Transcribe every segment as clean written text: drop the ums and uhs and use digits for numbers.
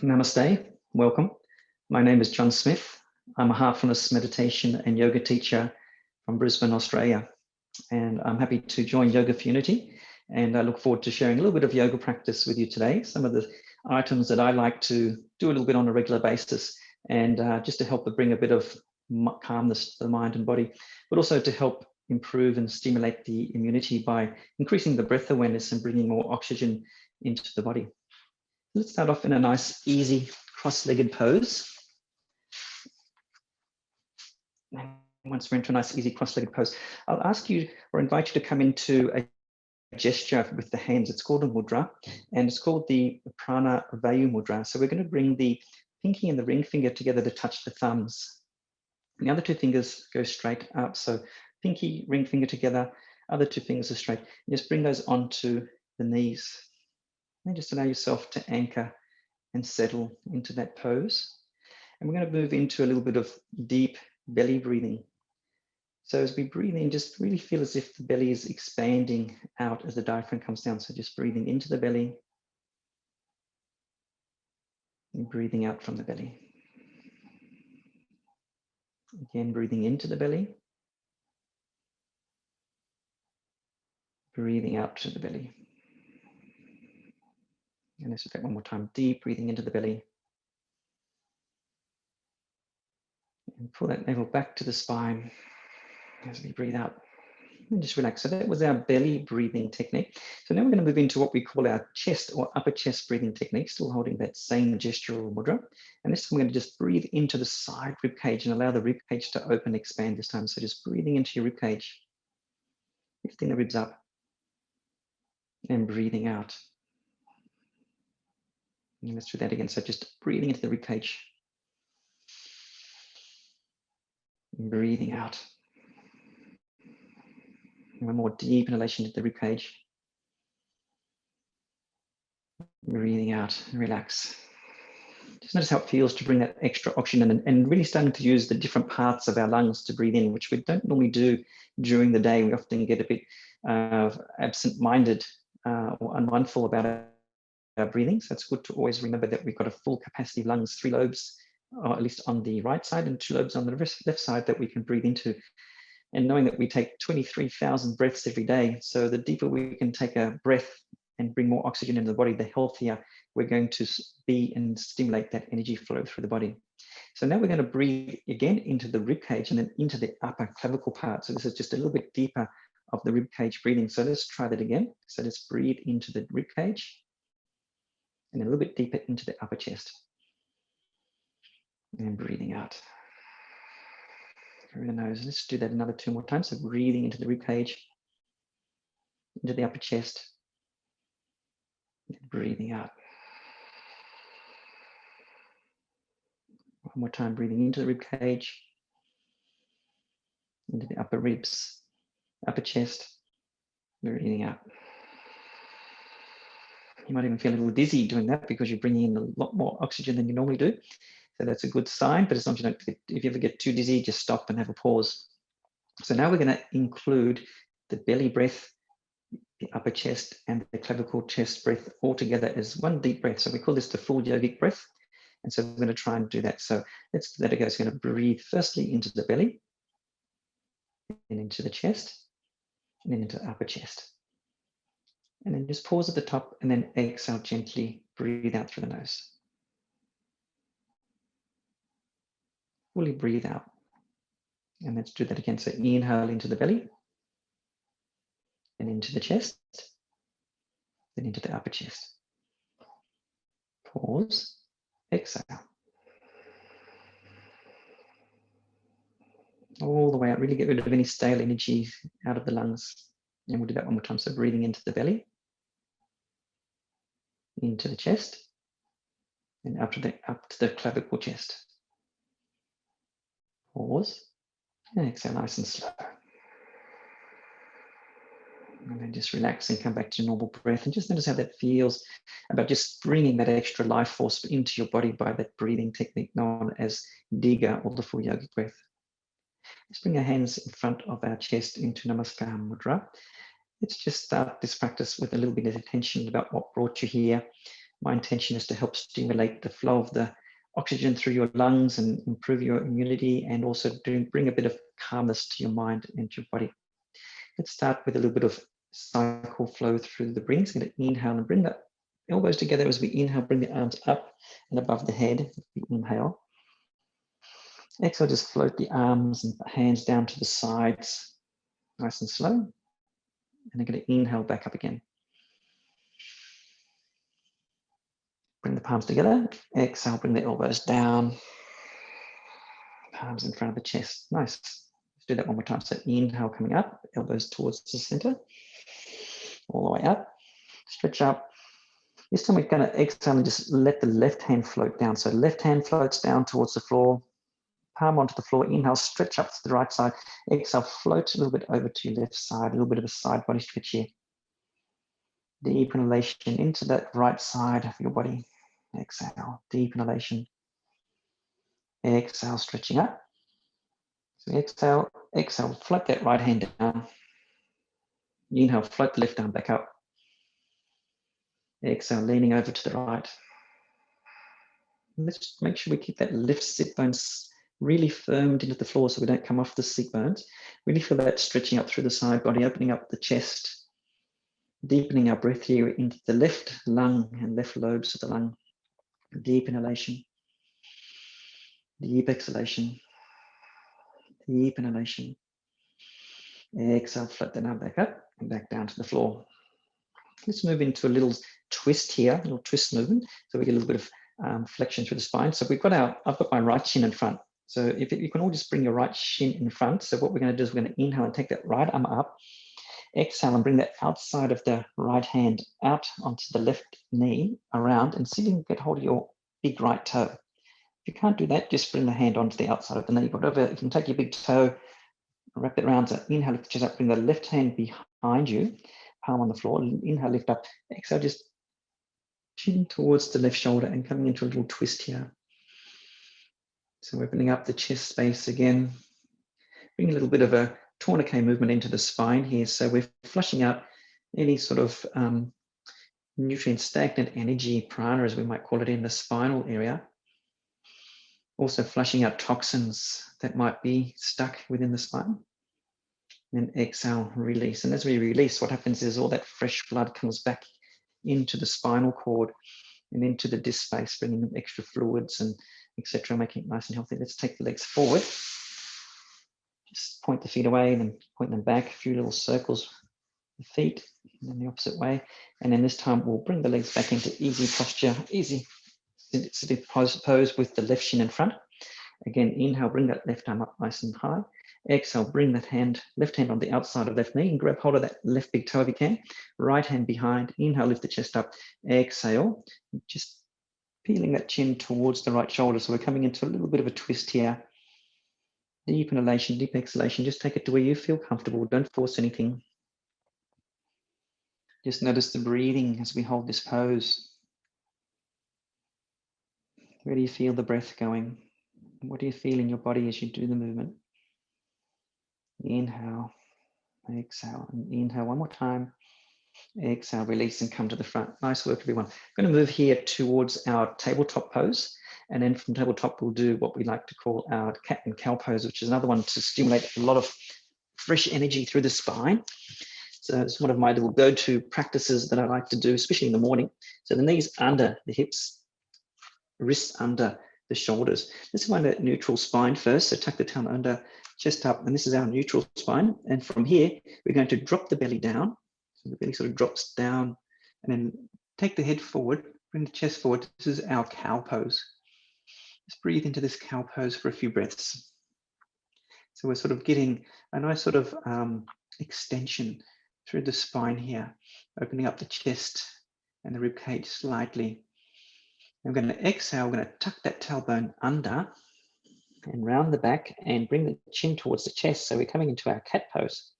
Namaste, welcome. My name is John Smith. I'm a Heartfulness Meditation and Yoga teacher from Brisbane, Australia. And I'm happy to join Yoga for Unity. And I look forward to sharing a little bit of yoga practice with you today. Some of the items that I like to do a little bit on a regular basis, and just to help bring a bit of calmness to the mind and body, but also to help improve and stimulate the immunity by increasing the breath awareness and bringing more oxygen into the body. Let's start off in a nice, easy, cross-legged pose. And once we're into a nice, easy, cross-legged pose, I'll ask you or invite you to come into a gesture with the hands. It's called a mudra, and it's called the pranayama mudra. So we're going to bring the pinky and the ring finger together to touch the thumbs. And the other two fingers go straight up. So pinky, ring finger together, other two fingers are straight. And just bring those onto the knees. And just allow yourself to anchor and settle into that pose. And we're going to move into a little bit of deep belly breathing. So as we breathe in, just really feel as if the belly is expanding out as the diaphragm comes down. So just breathing into the belly and breathing out from the belly. Again, breathing into the belly, breathing out to the belly. And let's do that one more time. Deep breathing into the belly. And pull that navel back to the spine as we breathe out. And just relax. So that was our belly breathing technique. So now we're going to move into what we call our chest or upper chest breathing technique, still holding that same gestural mudra. And this time we're going to just breathe into the side rib cage and allow the rib cage to open, expand this time. So just breathing into your rib cage, lifting the ribs up and breathing out. And let's do that again. So just breathing into the rib cage, and breathing out. And one more deep inhalation into the rib cage. Breathing out, relax. Just notice how it feels to bring that extra oxygen in and really starting to use the different parts of our lungs to breathe in, which we don't normally do during the day. We often get a bit absent-minded or unmindful about our breathing. So it's good to always remember that we've got a full capacity of lungs, 3 lobes, or at least on the right side, and 2 lobes on the left side that we can breathe into. And knowing that we take 23,000 breaths every day, so the deeper we can take a breath and bring more oxygen into the body, the healthier we're going to be and stimulate that energy flow through the body. So now we're going to breathe again into the rib cage and then into the upper clavicle part. So this is just a little bit deeper of the rib cage breathing. So let's try that again. So let's breathe into the rib cage and a little bit deeper into the upper chest. And breathing out through the nose. Let's do that another 2 more times. So breathing into the rib cage, into the upper chest, and breathing out. One more time, breathing into the rib cage, into the upper ribs, upper chest, breathing out. You might even feel a little dizzy doing that because you're bringing in a lot more oxygen than you normally do. So that's a good sign, but as long as you don't get, if you ever get too dizzy, just stop and have a pause. So now we're going to include the belly breath, the upper chest, and the clavicle chest breath all together as one deep breath. So we call this the full yogic breath. And so we're going to try and do that. So let's let it go. It's going to breathe firstly into the belly, and into the chest, and then into the upper chest. And then just pause at the top and then exhale gently, breathe out through the nose. Fully breathe out. And let's do that again. So inhale into the belly, and into the chest, then into the upper chest. Pause, exhale. All the way out, really get rid of any stale energy out of the lungs. And we'll do that one more time. So breathing into the belly, into the chest, and up to the clavicle chest. Pause, and exhale nice and slow. And then just relax and come back to normal breath, and just notice how that feels about just bringing that extra life force into your body by that breathing technique known as Diga, or the full yogic breath. Let's bring our hands in front of our chest into Namaskar Mudra. Let's just start this practice with a little bit of attention about what brought you here. My intention is to help stimulate the flow of the oxygen through your lungs and improve your immunity, and also to bring a bit of calmness to your mind and to your body. Let's start with a little bit of cycle flow through the breathing. So I'm going to inhale and bring the elbows together as we inhale, bring the arms up and above the head. We inhale. Exhale, just float the arms and hands down to the sides, nice and slow. And I'm going to inhale back up again. Bring the palms together. Exhale, bring the elbows down. Palms in front of the chest. Nice. Let's do that one more time. So inhale, coming up, elbows towards the center. All the way up. Stretch up. This time we're going to exhale and just let the left hand float down. So left hand floats down towards the floor. Palm onto the floor. Inhale, stretch up to the right side. Exhale, float a little bit over to your left side. A little bit of a side body stretch here. Deep inhalation into that right side of your body. Exhale, deep inhalation. Exhale, stretching up. So exhale, exhale, float that right hand down. Inhale, float the left arm back up. Exhale, leaning over to the right. And let's just make sure we keep that left sit bones really firmed into the floor so we don't come off the sit bones. Really feel that stretching up through the side body, opening up the chest, deepening our breath here into the left lung and left lobes of the lung. Deep inhalation, deep exhalation, deep inhalation. Exhale, float that arm back up and back down to the floor. Let's move into a little twist here, a little twist movement. So we get a little bit of flexion through the spine. So we've got I've got my right shin in front. So if you can all just bring your right shin in front. So what we're going to do is we're going to inhale and take that right arm up. Exhale and bring that outside of the right hand out onto the left knee around, and see if you can get hold of your big right toe. If you can't do that, just bring the hand onto the outside of the knee. Whatever, you can take your big toe, wrap it around. So inhale, lift your chest up, bring the left hand behind you, palm on the floor. Inhale, lift up. Exhale, just chin towards the left shoulder and coming into a little twist here. So opening up the chest space again. Bring a little bit of a tourniquet movement into the spine here. So we're flushing out any sort of nutrient stagnant energy, prana as we might call it, in the spinal area. Also flushing out toxins that might be stuck within the spine. And exhale, release. And as we release, what happens is all that fresh blood comes back into the spinal cord and into the disc space, bringing in extra fluids and etc., making it nice and healthy. Let's take the legs forward. Just point the feet away and then point them back, a few little circles with the feet, and then the opposite way. And then this time we'll bring the legs back into easy posture, easy seated pose with the left shin in front. Again, inhale, bring that left arm up nice and high. Exhale, bring that left hand on the outside of left knee and grab hold of that left big toe if you can. Right hand behind. Inhale, lift the chest up. Exhale, just peeling that chin towards the right shoulder. So we're coming into a little bit of a twist here. Deep inhalation, deep exhalation. Just take it to where you feel comfortable. Don't force anything. Just notice the breathing as we hold this pose. Where do you feel the breath going? What do you feel in your body as you do the movement? Inhale, exhale, and inhale one more time. Exhale, release and come to the front. Nice work, everyone. I'm going to move here towards our tabletop pose. And then from tabletop, we'll do what we like to call our cat and cow pose, which is another one to stimulate a lot of fresh energy through the spine. So it's one of my little go-to practices that I like to do, especially in the morning. So the knees under the hips, wrists under the shoulders. Let's find a neutral spine first. So tuck the tail under, chest up, and this is our neutral spine. And from here, we're going to drop the belly down. So the belly sort of drops down, and then take the head forward, bring the chest forward. This is our cow pose. Just breathe into this cow pose for a few breaths. So we're sort of getting a nice sort of extension through the spine here, opening up the chest and the rib cage slightly. I'm going to exhale, we're going to tuck that tailbone under and round the back and bring the chin towards the chest. So we're coming into our cat pose.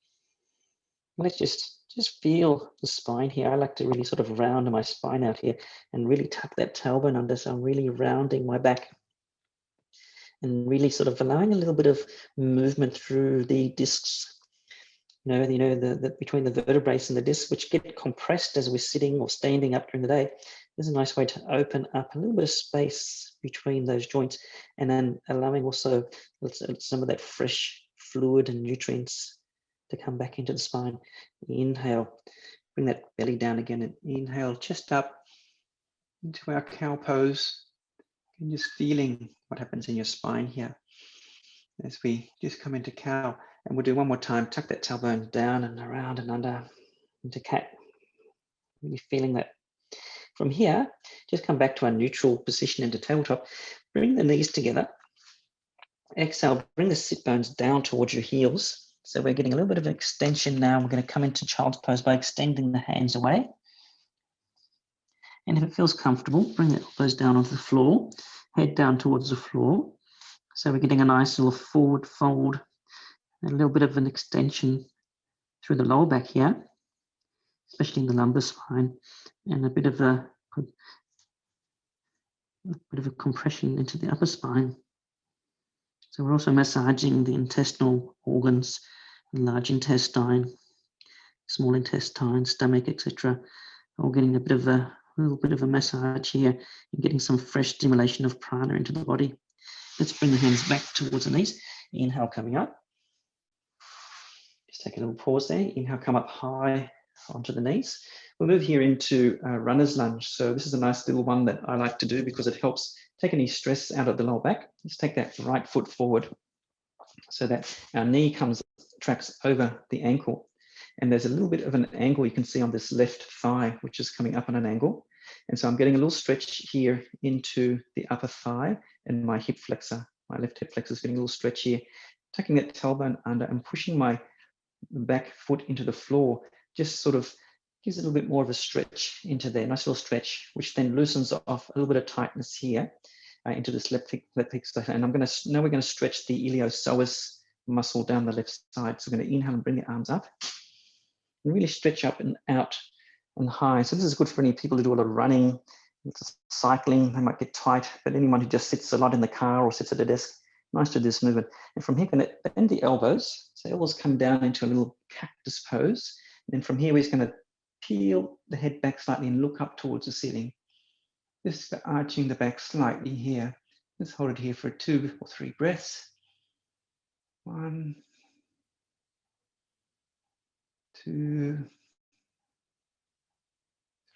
Let's just feel the spine here. I like to really sort of round my spine out here and really tuck that tailbone under. So I'm really rounding my back and really sort of allowing a little bit of movement through the discs. The between the vertebrae and the discs, which get compressed as we're sitting or standing up during the day. There's a nice way to open up a little bit of space between those joints, and then allowing also some of that fresh fluid and nutrients to come back into the spine. Inhale, bring that belly down again, and inhale, chest up into our cow pose, and just feeling what happens in your spine here as we just come into cow. And we'll do one more time. Tuck that tailbone down and around and under into cat. Really feeling that. From here, just come back to our neutral position into tabletop. Bring the knees together. Exhale, bring the sit bones down towards your heels. So we're getting a little bit of an extension now. We're going to come into child's pose by extending the hands away. And if it feels comfortable, bring the elbows down onto the floor, head down towards the floor. So we're getting a nice little forward fold, a little bit of an extension through the lower back here, especially in the lumbar spine, and a bit of a compression into the upper spine. So we're also massaging the intestinal organs, the large intestine, small intestine, stomach, etc. All getting a little bit of a massage here and getting some fresh stimulation of prana into the body. Let's bring the hands back towards the knees. Inhale, coming up. Just take a little pause there. Inhale, come up high onto the knees. We'll move here into runner's lunge. So this is a nice little one that I like to do because it helps take any stress out of the lower back. Let's take that right foot forward so that our knee tracks over the ankle. And there's a little bit of an angle you can see on this left thigh, which is coming up on an angle. And so I'm getting a little stretch here into the upper thigh and my hip flexor. My left hip flexor is getting a little stretch here, tucking that tailbone under and pushing my back foot into the floor, just sort of gives a little bit more of a stretch into there, nice little stretch, which then loosens off a little bit of tightness here into this left hip flexor. And now we're going to stretch the iliopsoas muscle down the left side. So we're going to inhale and bring the arms up and really stretch up and out and high. So this is good for any people who do a lot of running, cycling. They might get tight, but anyone who just sits a lot in the car or sits at a desk, nice to do this movement. And from here, going to bend the elbows. So elbows come down into a little cactus pose. And then from here, we're just going to peel the head back slightly and look up towards the ceiling. Just arching the back slightly here. Let's hold it here for 2 or 3 breaths. 1, 2,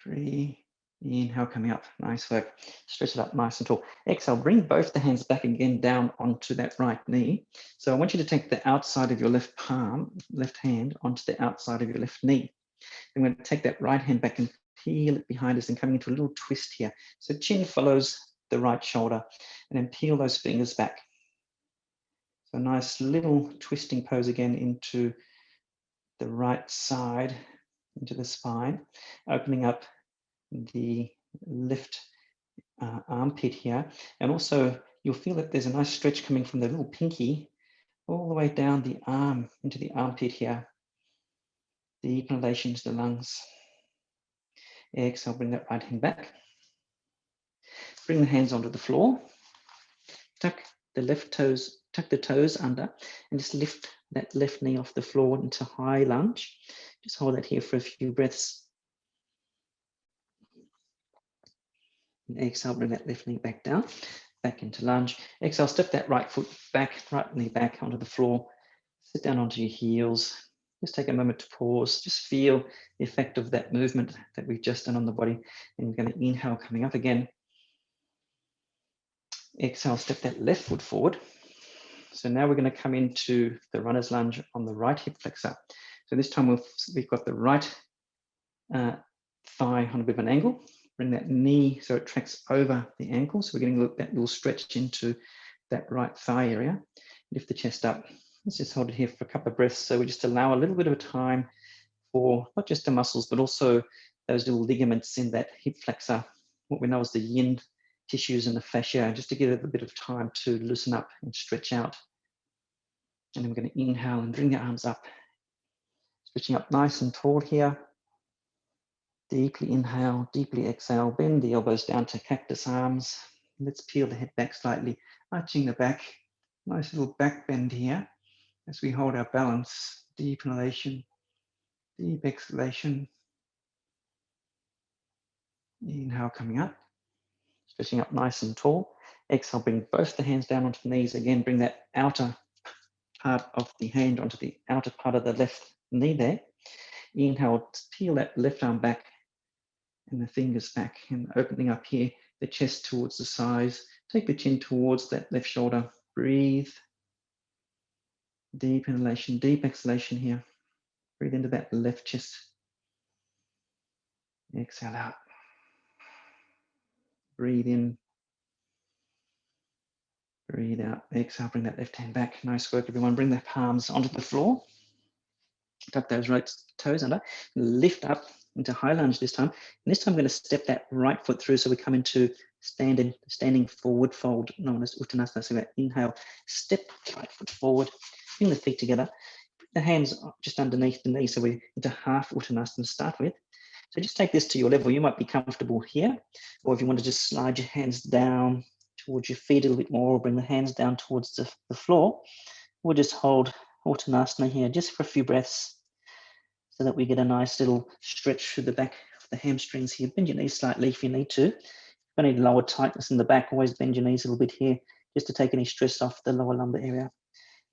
3. Inhale, coming up. Nice work. Stretch it up nice and tall. Exhale, bring both the hands back again down onto that right knee. So I want you to take the outside of your left palm, left hand, onto the outside of your left knee. I'm going to take that right hand back and peel it behind us and coming into a little twist here. So chin follows the right shoulder and then peel those fingers back. So nice little twisting pose again into the right side, into the spine, opening up the left armpit here. And also you'll feel that there's a nice stretch coming from the little pinky all the way down the arm into the armpit here. Deep inhalation into the lungs. Exhale, bring that right hand back. Bring the hands onto the floor. Tuck the toes under and just lift that left knee off the floor into high lunge. Just hold that here for a few breaths. And exhale, bring that left knee back down, back into lunge. Exhale, step that right foot back, right knee back onto the floor. Sit down onto your heels. Just take a moment to pause. Just feel the effect of that movement that we've just done on the body. And we're going to inhale, coming up again. Exhale, step that left foot forward. So now we're going to come into the runner's lunge on the right hip flexor. So this time we've got the right thigh on a bit of an angle. Bring that knee so it tracks over the ankle. So we're getting that little stretch into that right thigh area. Lift the chest up. Let's just hold it here for a couple of breaths. So we just allow a little bit of a time for not just the muscles, but also those little ligaments in that hip flexor, what we know as the yin tissues and the fascia, just to give it a bit of time to loosen up and stretch out. And then we're going to inhale and bring the arms up, stretching up nice and tall here. Deeply inhale, deeply exhale, bend the elbows down to cactus arms. Let's peel the head back slightly, arching the back. Nice little back bend here as we hold our balance. Deep inhalation, deep exhalation. Inhale, coming up, stretching up nice and tall. Exhale, bring both the hands down onto the knees. Again, bring that outer part of the hand onto the outer part of the left knee there. Inhale, peel that left arm back and the fingers back, and opening up here, the chest towards the sides. Take the chin towards that left shoulder. Breathe. Deep inhalation, deep exhalation here. Breathe into that left chest. Exhale out. Breathe in. Breathe out. Exhale, bring that left hand back. Nice work, everyone. Bring the palms onto the floor. Tuck those right toes under. Lift up into high lunge this time. And this time I'm going to step that right foot through, so we come into standing forward fold, known as Uttanasana. So we inhale, step the right foot forward, bring the feet together. Bring the hands just underneath the knee, so we're into half Uttanasana to start with. So just take this to your level. You might be comfortable here, or if you want to just slide your hands down towards your feet a little bit more, or bring the hands down towards the floor, we'll just hold Uttanasana here just for a few breaths, so that we get a nice little stretch through the back of the hamstrings here. Bend your knees slightly if you need to. If you need lower tightness in the back, always bend your knees a little bit here, just to take any stress off the lower lumbar area.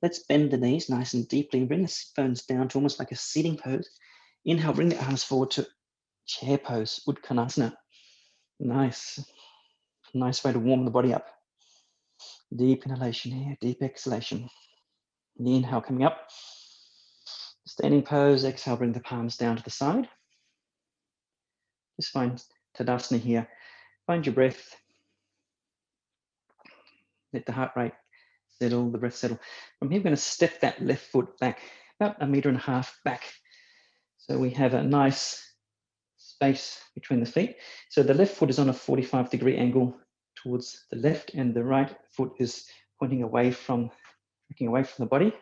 Let's bend the knees nice and deeply. Bring the bones down to almost like a seating pose. Inhale, bring the arms forward to chair pose, Uttanasana. Nice way to warm the body up. Deep inhalation here, deep exhalation. The inhale coming up. Standing pose, exhale, bring the palms down to the side. Just find Tadasana here. Find your breath. Let the heart rate settle, the breath settle. From here, we're going to step that left foot back, about 1.5 meters back. So we have a nice space between the feet. So the left foot is on a 45-degree angle towards the left, and the right foot is pointing away from the body.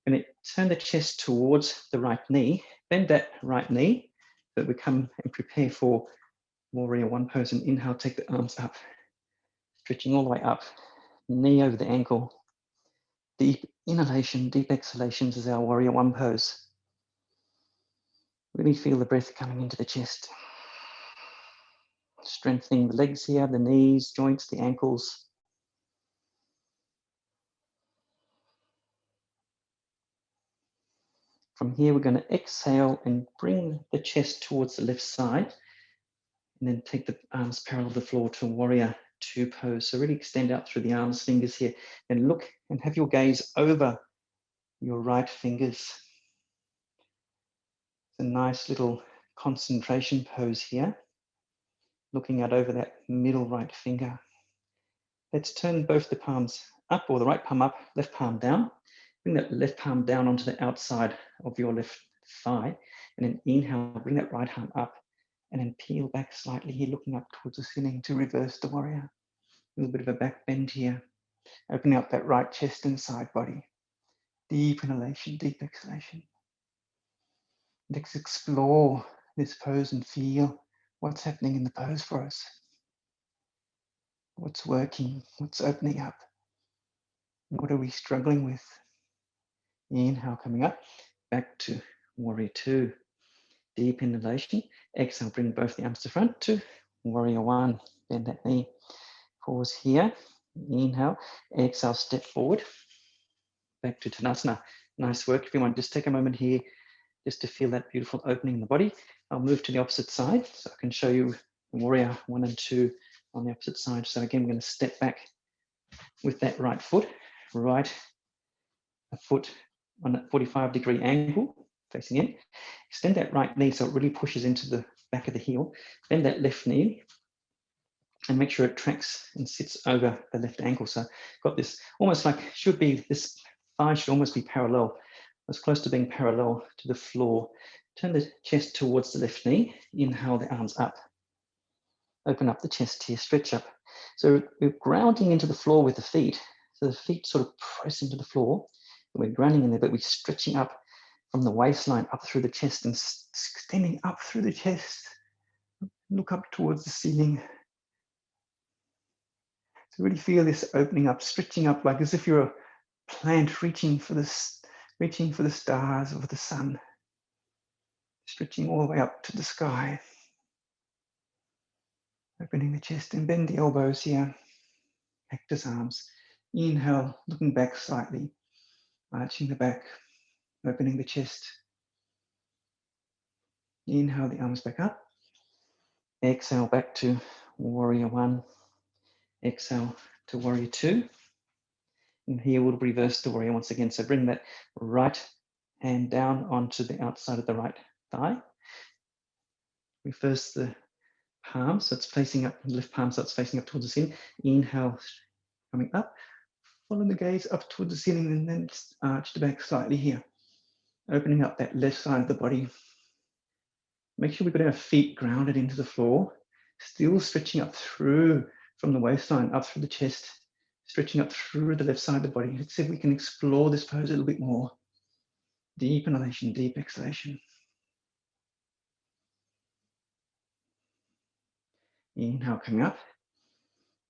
And turn the chest towards the right knee. Bend that right knee, so that we come and prepare for Warrior One pose. And inhale, take the arms up, stretching all the way up, knee over the ankle. Deep inhalation, deep exhalations is our Warrior One pose. Really feel the breath coming into the chest. Strengthening the legs here, the knees, joints, the ankles. From here, we're going to exhale and bring the chest towards the left side, and then take the arms parallel to the floor to Warrior Two pose. So really extend out through the arms, fingers here, and look and have your gaze over your right fingers. It's a nice little concentration pose here, looking out over that middle right finger. Let's turn both the palms up, or the right palm up, left palm down. Bring that left palm down onto the outside of your left thigh, and then inhale, bring that right arm up, and then peel back slightly here, looking up towards the ceiling to reverse the warrior. A little bit of a back bend here, opening up that right chest and side body. Deep inhalation, deep exhalation. Let's explore this pose and feel what's happening in the pose for us. What's working, what's opening up. What are we struggling with? Inhale, coming up, back to Warrior Two. Deep inhalation. Exhale, bring both the arms to front to Warrior One. Bend that knee. Pause here. Inhale. Exhale, step forward. Back to Tadasana. Nice work, everyone. Just take a moment here just to feel that beautiful opening in the body. I'll move to the opposite side so I can show you Warrior One and Two on the opposite side. So again, we're going to step back with that right foot. Right foot on a 45-degree angle, facing in. Extend that right knee so it really pushes into the back of the heel. Bend that left knee and make sure it tracks and sits over the left ankle. So got this almost like, this thigh should almost be parallel, as close to being parallel to the floor. Turn the chest towards the left knee. Inhale the arms up. Open up the chest here, stretch up. So we're grounding into the floor with the feet. So the feet sort of press into the floor. We're grounding in there, but we're stretching up from the waistline up through the chest and extending up through the chest. Look up towards the ceiling. So really feel this opening up, stretching up, like as if you're a plant reaching for the stars or the sun. Stretching all the way up to the sky. Opening the chest and bend the elbows here. Cactus arms. Inhale, looking back slightly, arching the back, opening the chest. Inhale the arms back up. Exhale back to warrior one. Exhale to warrior two. And here we'll reverse the warrior once again. So bring that right hand down onto the outside of the right thigh. Reverse the palm, so it's facing up, left palm, so it's facing up towards the ceiling. Inhale, coming up. Follow the gaze up towards the ceiling and then arch the back slightly here. Opening up that left side of the body. Make sure we've got our feet grounded into the floor. Still stretching up through from the waistline, up through the chest, stretching up through the left side of the body. Let's see if we can explore this pose a little bit more. Deep inhalation, deep exhalation. Inhale, coming up.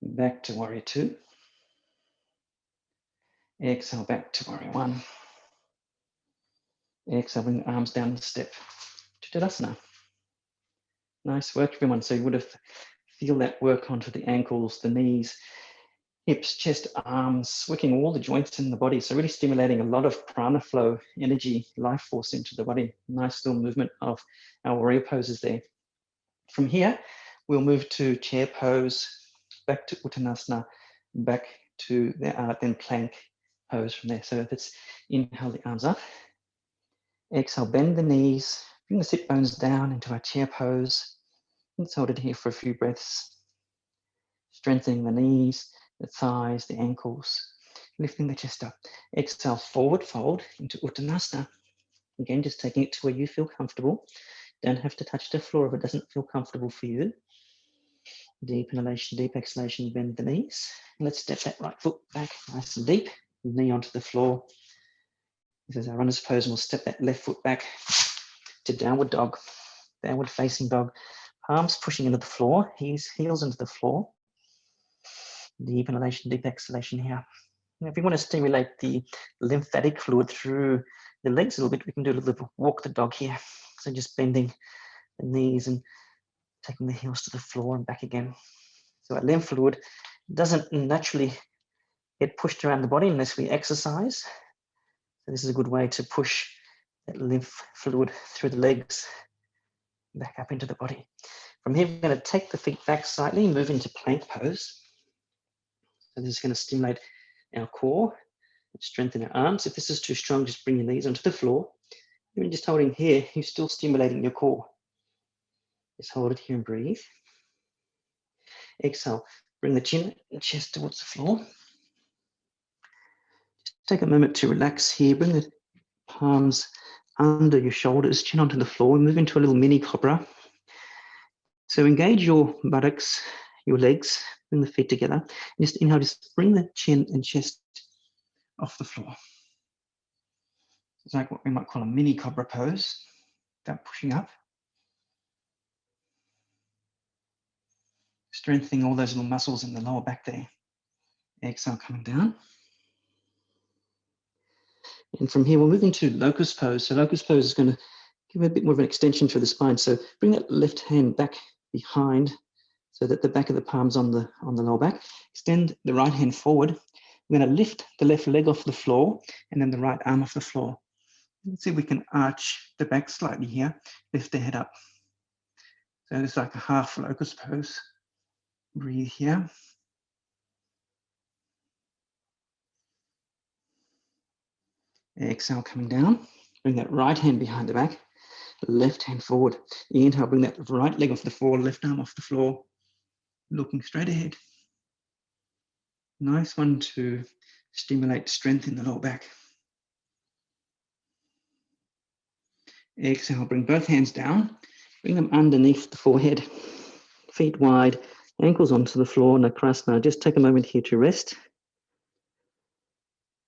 Back to warrior two. Exhale, back to warrior one. Exhale, bring the arms down the step to Tadasana. Nice work, everyone. So you would have feel that work onto the ankles, the knees, hips, chest, arms, working all the joints in the body. So really stimulating a lot of prana flow, energy, life force into the body. Nice little movement of our warrior poses there. From here, we'll move to chair pose, back to Uttanasana, back to the then plank pose from there. So let's inhale the arms up. Exhale, bend the knees, bring the sit bones down into our chair pose. Let's hold it here for a few breaths. Strengthening the knees, the thighs, the ankles, lifting the chest up. Exhale, forward fold into Uttanasana. Again, just taking it to where you feel comfortable. Don't have to touch the floor if it doesn't feel comfortable for you. Deep inhalation, deep exhalation, bend the knees. Let's step that right foot back nice and deep, knee onto the floor. This is our runner's pose, and we'll step that left foot back to downward dog, downward facing dog. Palms pushing into the floor, heels into the floor. Deep inhalation, deep exhalation here. Now, if we want to stimulate the lymphatic fluid through the legs a little bit, we can do a little bit of walk the dog here. So just bending the knees and taking the heels to the floor and back again. So our lymph fluid doesn't naturally get pushed around the body unless we exercise. So this is a good way to push that lymph fluid through the legs, back up into the body. From here, we're going to take the feet back slightly, move into plank pose. So this is going to stimulate our core, strengthen our arms. If this is too strong, just bring your knees onto the floor. Even just holding here, you're still stimulating your core. Just hold it here and breathe. Exhale, bring the chin and chest towards the floor. Just take a moment to relax here. Bring the palms under your shoulders, chin onto the floor, and move into a little mini cobra. So engage your buttocks, your legs, bring the feet together. And just inhale, just bring the chin and chest off the floor. It's like what we might call a mini cobra pose, without pushing up. Strengthening all those little muscles in the lower back there. Exhale, coming down. And from here, we'll move into locust pose. So locust pose is going to give a bit more of an extension through the spine. So bring that left hand back behind so that the back of the palm's on the lower back. Extend the right hand forward. We're going to lift the left leg off the floor and then the right arm off the floor. Let's see if we can arch the back slightly here, lift the head up. So it's like a half locust pose. Breathe here. Exhale, coming down. Bring that right hand behind the back, left hand forward. Inhale, bring that right leg off the floor, left arm off the floor, looking straight ahead. Nice one to stimulate strength in the lower back. Exhale, bring both hands down, bring them underneath the forehead, feet wide, ankles onto the floor, Nakrasana. Just take a moment here to rest.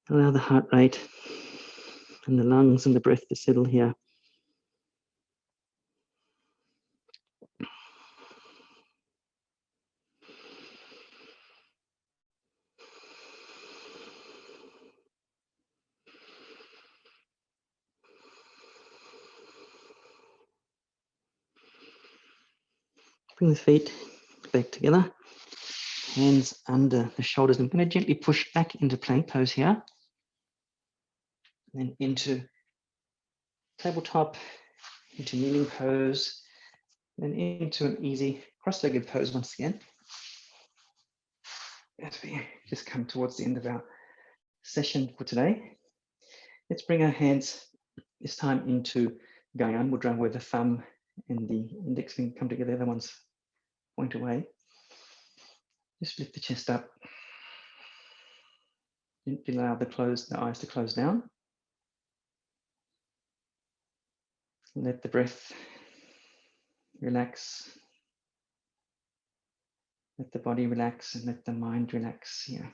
Allow the heart rate and the lungs and the breath to settle here. Bring the feet both legs together, hands under the shoulders. I'm going to gently push back into plank pose here, then into tabletop, into kneeling pose, then into an easy cross-legged pose once again. As we just come towards the end of our session for today, let's bring our hands this time into Gyan Mudra, where the thumb and the index finger come together, the ones point away. Just lift the chest up. Gently allow the eyes to close down. Let the breath relax. Let the body relax and let the mind relax here.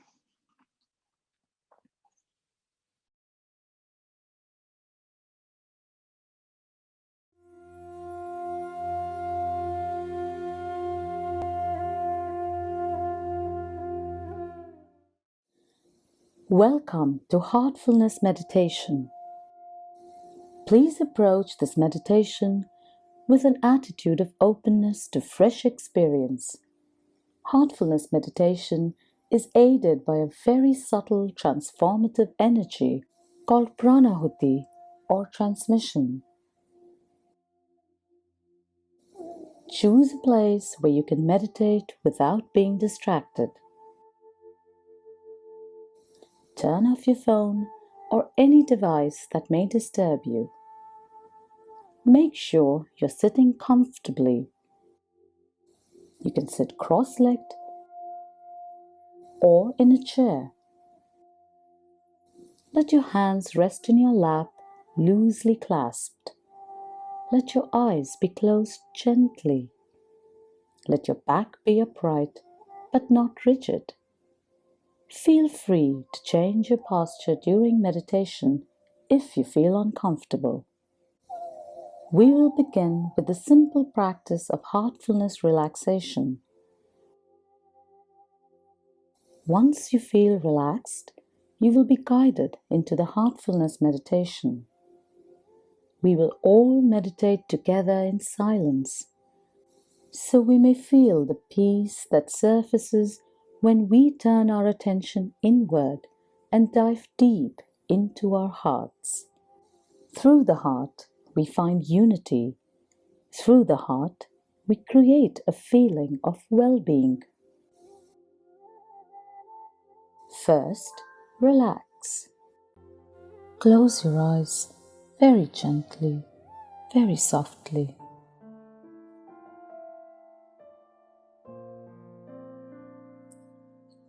Welcome to Heartfulness Meditation. Please approach this meditation with an attitude of openness to fresh experience. Heartfulness meditation is aided by a very subtle transformative energy called pranahuti or transmission. Choose a place where you can meditate without being distracted. Turn off your phone or any device that may disturb you. Make sure you're sitting comfortably. You can sit cross-legged or in a chair. Let your hands rest in your lap, loosely clasped. Let your eyes be closed gently. Let your back be upright, but not rigid. Feel free to change your posture during meditation if you feel uncomfortable. We will begin with the simple practice of heartfulness relaxation. Once you feel relaxed, you will be guided into the heartfulness meditation. We will all meditate together in silence, so we may feel the peace that surfaces when we turn our attention inward and dive deep into our hearts. Through the heart, we find unity. Through the heart, we create a feeling of well-being. First, relax. Close your eyes very gently, very softly.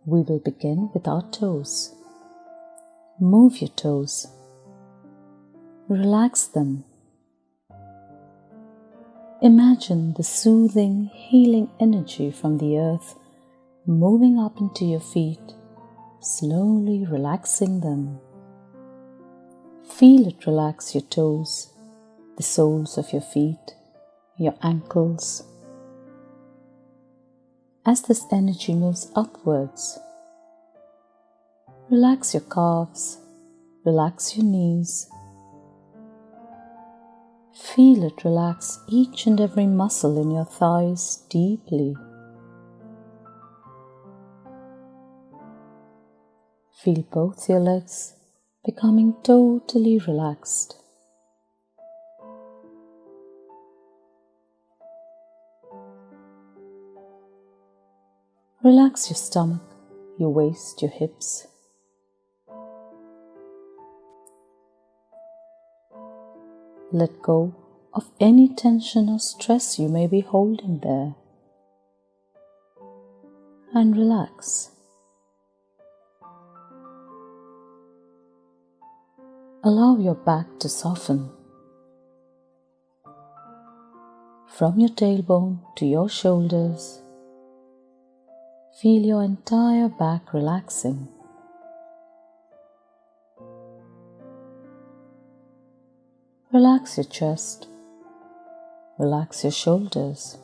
We will begin with our toes. Move your toes. Relax them. Imagine the soothing, healing energy from the earth moving up into your feet, slowly relaxing them. Feel it relax your toes, the soles of your feet, your ankles. As this energy moves upwards, relax your calves, relax your knees. Feel it relax each and every muscle in your thighs deeply. Feel both your legs becoming totally relaxed. Relax your stomach, your waist, your hips. Let go of any tension or stress you may be holding there. And relax. Allow your back to soften. From your tailbone to your shoulders, feel your entire back relaxing. Relax your chest. Relax your shoulders.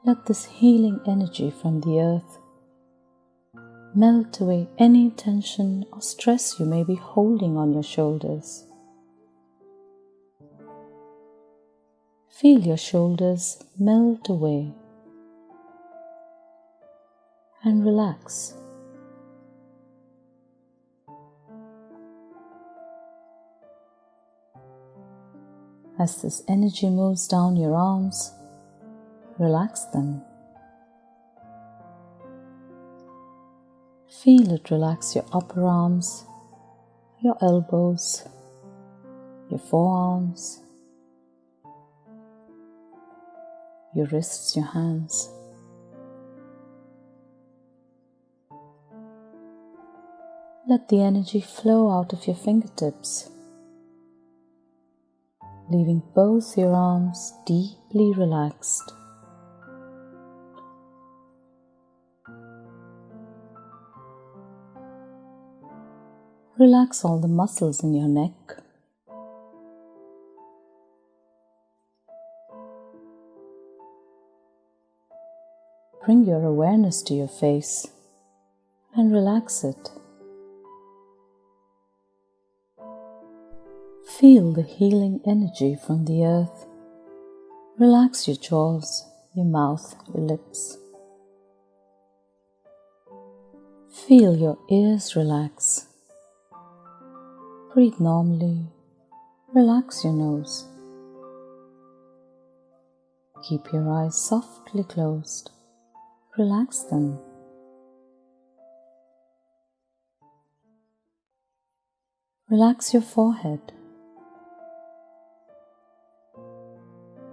Let this healing energy from the earth melt away any tension or stress you may be holding on your shoulders. Feel your shoulders melt away and relax. As this energy moves down your arms, relax them. Feel it relax your upper arms, your elbows, your forearms, your wrists, your hands. Let the energy flow out of your fingertips, leaving both your arms deeply relaxed. Relax all the muscles in your neck. Bring your awareness to your face and relax it. Feel the healing energy from the earth. Relax your jaws, your mouth, your lips. Feel your ears relax. Breathe normally. Relax your nose. Keep your eyes softly closed. Relax them. Relax your forehead.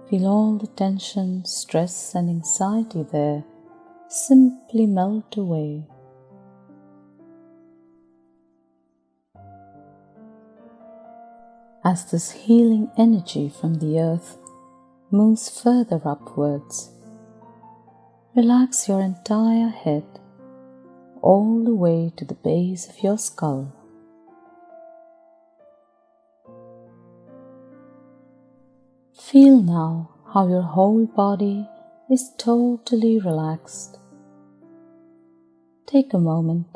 Feel all the tension, stress and anxiety there simply melt away. As this healing energy from the earth moves further upwards, relax your entire head all the way to the base of your skull. Feel now how your whole body is totally relaxed. Take a moment,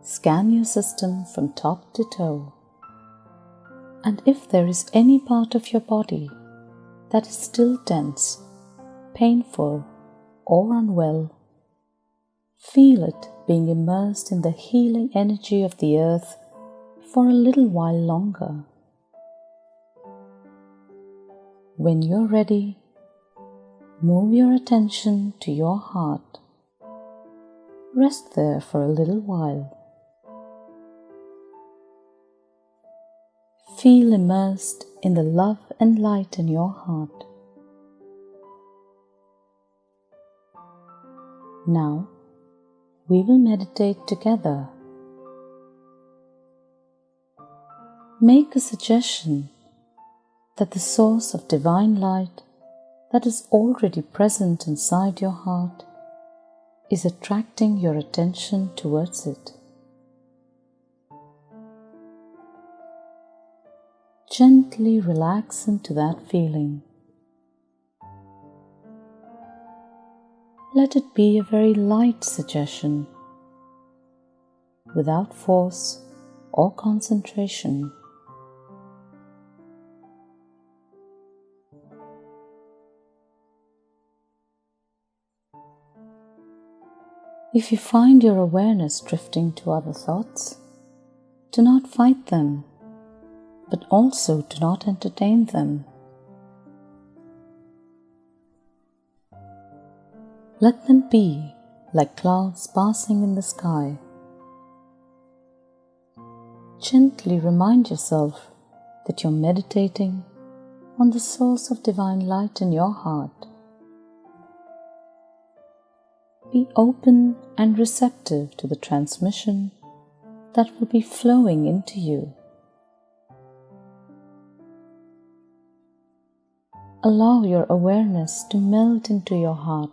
scan your system from top to toe. And if there is any part of your body that is still tense, painful, or unwell, feel it being immersed in the healing energy of the earth for a little while longer. When you're ready, move your attention to your heart. Rest there for a little while. Feel immersed in the love and light in your heart. Now, we will meditate together. Make a suggestion that the source of divine light that is already present inside your heart is attracting your attention towards it. Gently relax into that feeling. Let it be a very light suggestion, without force or concentration. If you find your awareness drifting to other thoughts, do not fight them, but also do not entertain them. Let them be like clouds passing in the sky. Gently remind yourself that you're meditating on the source of divine light in your heart. Be open and receptive to the transmission that will be flowing into you. Allow your awareness to melt into your heart.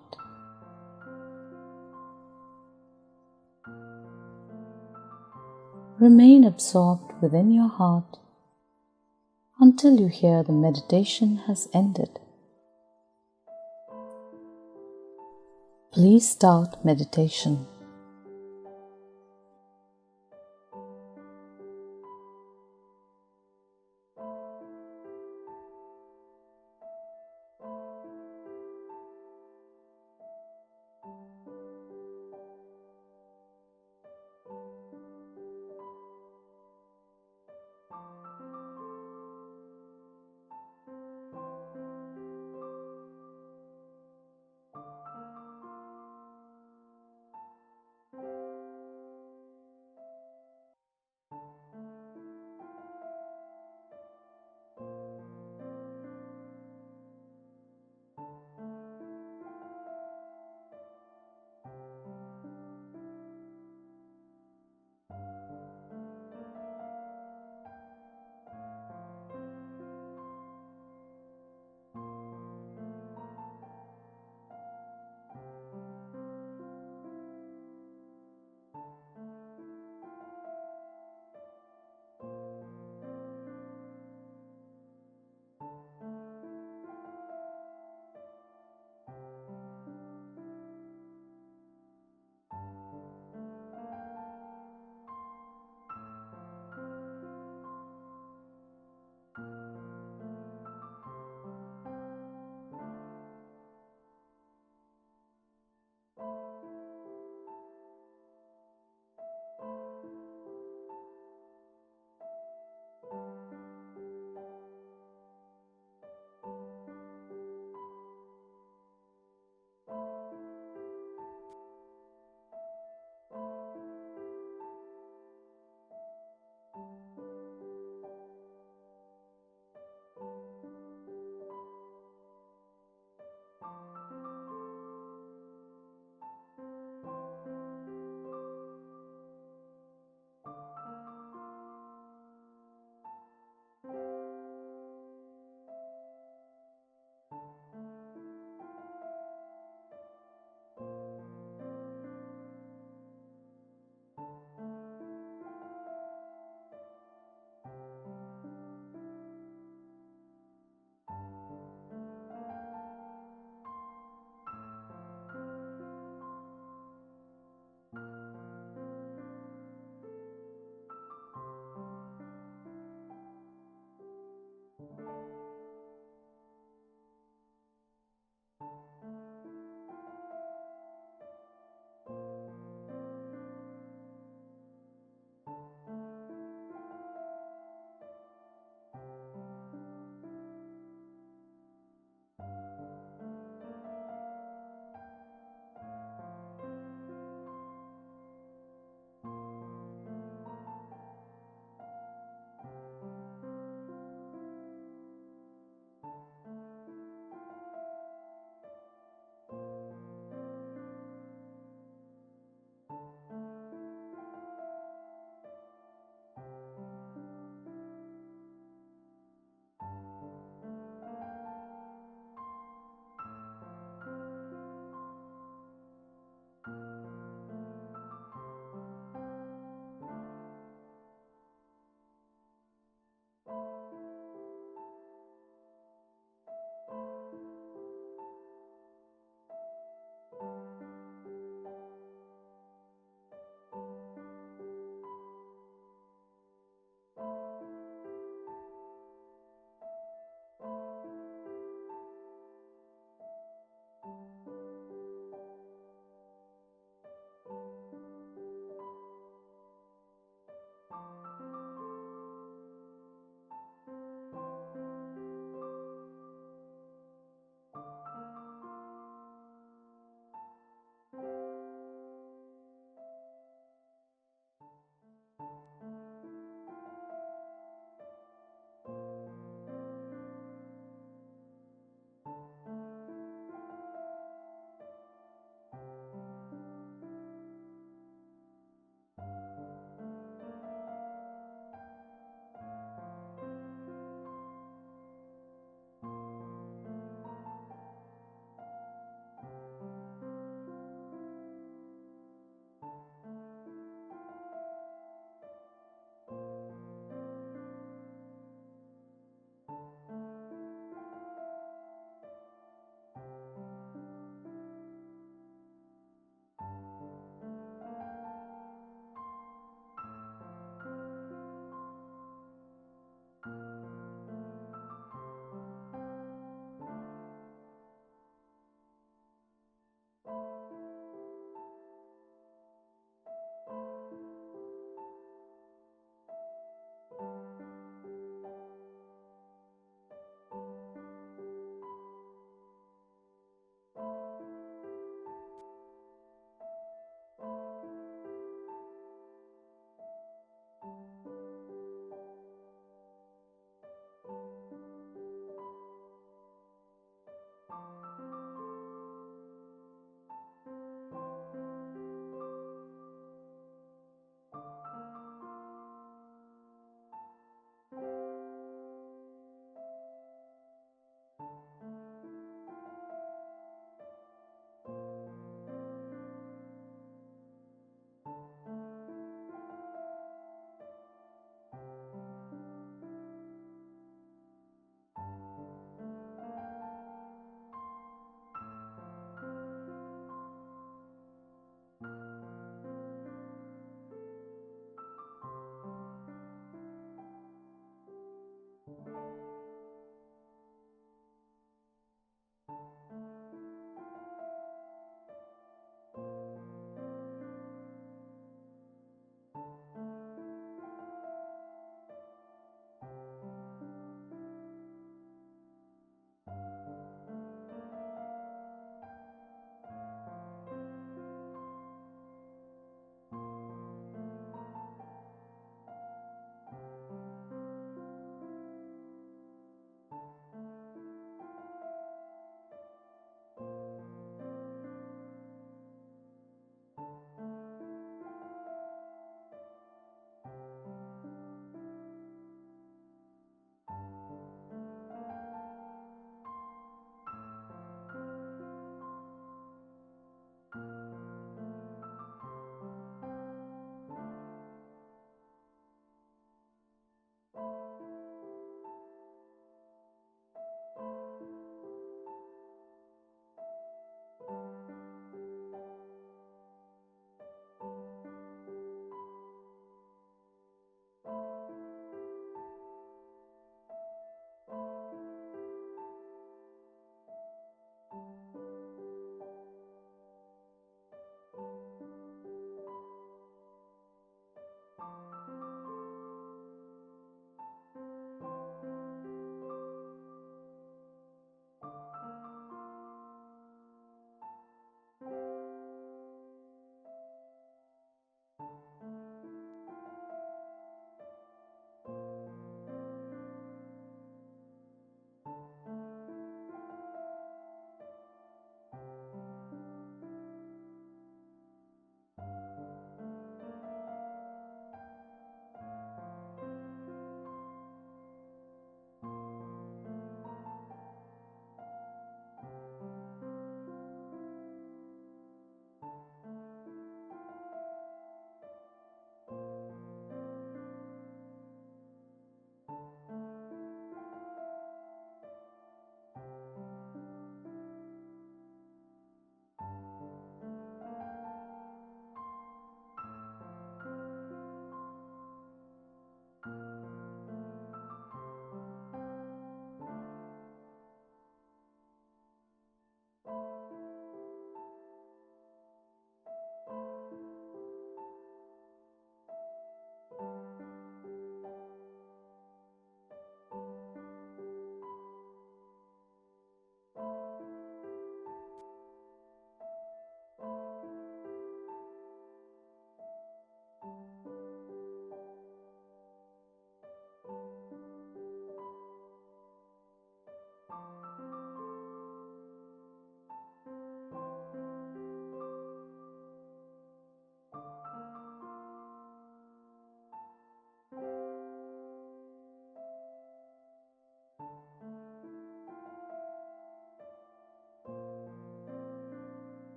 Remain absorbed within your heart until you hear the meditation has ended. Please start meditation.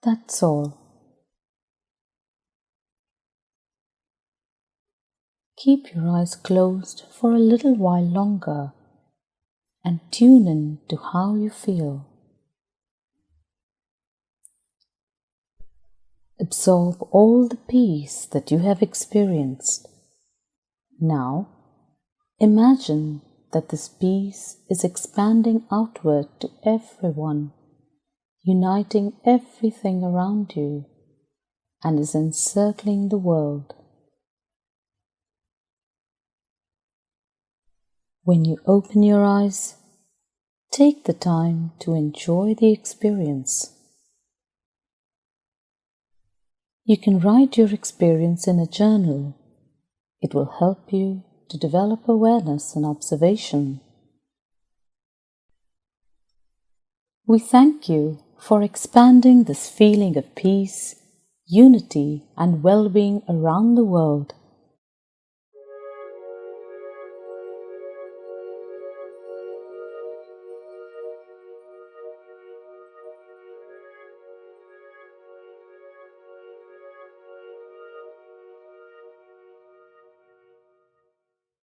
That's all. Keep your eyes closed for a little while longer and tune in to how you feel. Absorb all the peace that you have experienced. Now, imagine that this peace is expanding outward to everyone, uniting everything around you, and is encircling the world. When you open your eyes, take the time to enjoy the experience. You can write your experience in a journal. It will help you to develop awareness and observation. We thank you for expanding this feeling of peace, unity, and well-being around the world